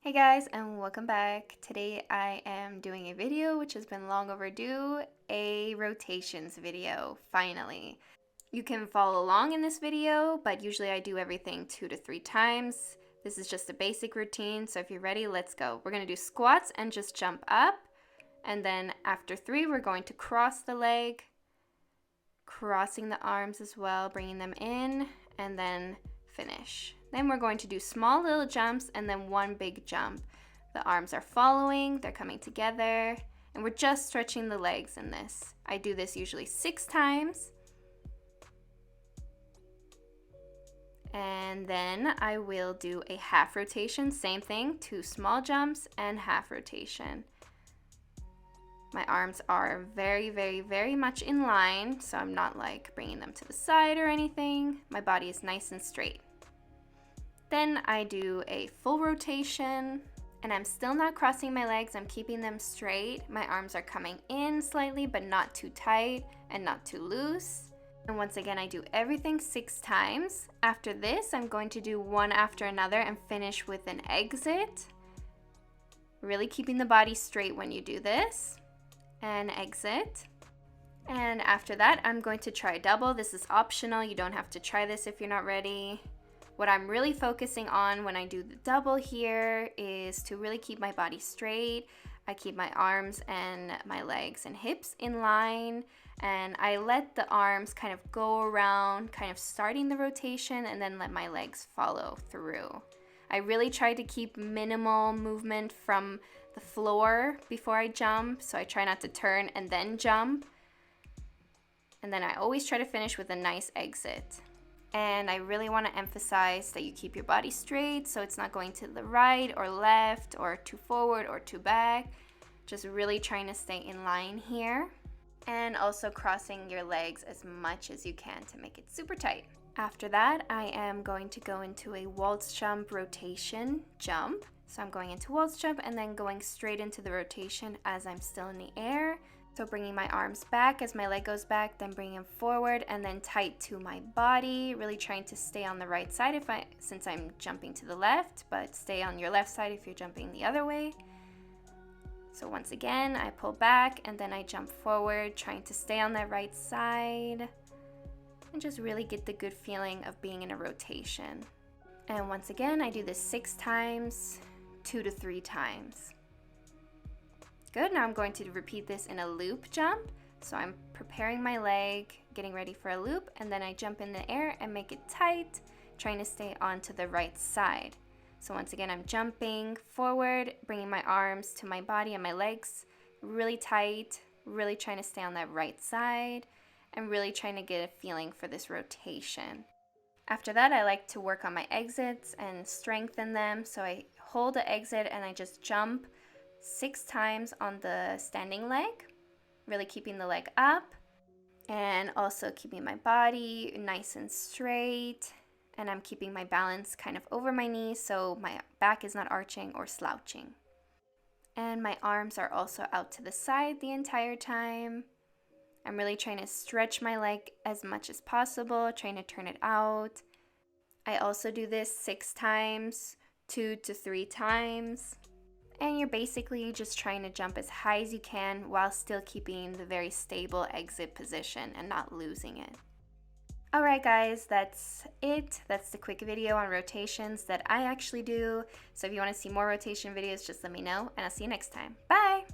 Hey guys, and welcome back. Today I am doing a video which has been long overdue, a rotations video, finally. You can follow along in this video, but usually I do everything 2 to 3 times. This is just a basic routine, so if you're ready, let's go. We're going to do squats and just jump up, and then after 3 we're going to cross the leg, crossing the arms as well, bringing them in, and then finish. Then we're going to do small little jumps and then one big jump. The arms are following, they're coming together, and we're just stretching the legs in this. I do this usually 6 times. And then I will do a half rotation, same thing, 2 small jumps and half rotation. My arms are very much in line, so I'm not like bringing them to the side or anything. My body is nice and straight. Then I do a full rotation, and I'm still not crossing my legs. I'm keeping them straight. My arms are coming in slightly, but not too tight and not too loose. And once again, I do everything 6 times. After this, I'm going to do one after another and finish with an exit. Really keeping the body straight when you do this. And exit. And after that, I'm going to try double. This is optional. You don't have to try this if you're not ready. What I'm really focusing on when I do the double here is to really keep my body straight. I keep my arms and my legs and hips in line, and I let the arms kind of go around, kind of starting the rotation, and then let my legs follow through. I really try to keep minimal movement from the floor before I jump, so I try not to turn and then jump. And then I always try to finish with a nice exit. And I really want to emphasize that you keep your body straight, so it's not going to the right or left or too forward or too back. Just really trying to stay in line here. And also crossing your legs as much as you can to make it super tight. After that, I am going to go into a waltz jump rotation jump. So I'm going into waltz jump and then going straight into the rotation as I'm still in the air. So bringing my arms back as my leg goes back, then bringing them forward and then tight to my body. Really trying to stay on the right side since I'm jumping to the left, but stay on your left side if you're jumping the other way. So once again, I pull back and then I jump forward, trying to stay on that right side and just really get the good feeling of being in a rotation. And once again, I do this 6 times, 2 to 3 times. Good, now I'm going to repeat this in a loop jump. So I'm preparing my leg, getting ready for a loop, and then I jump in the air and make it tight, trying to stay onto the right side. So once again, I'm jumping forward, bringing my arms to my body and my legs really tight, really trying to stay on that right side, and really trying to get a feeling for this rotation. After that, I like to work on my exits and strengthen them. So I hold the exit and I just jump 6 times on the standing leg, really keeping the leg up and also keeping my body nice and straight. And I'm keeping my balance kind of over my knees so my back is not arching or slouching. And my arms are also out to the side the entire time. I'm really trying to stretch my leg as much as possible, trying to turn it out. I also do this 6 times, 2 to 3 times. And you're basically just trying to jump as high as you can while still keeping the very stable exit position and not losing it. Alright guys, that's it. That's the quick video on rotations that I actually do. So if you want to see more rotation videos, just let me know and I'll see you next time. Bye!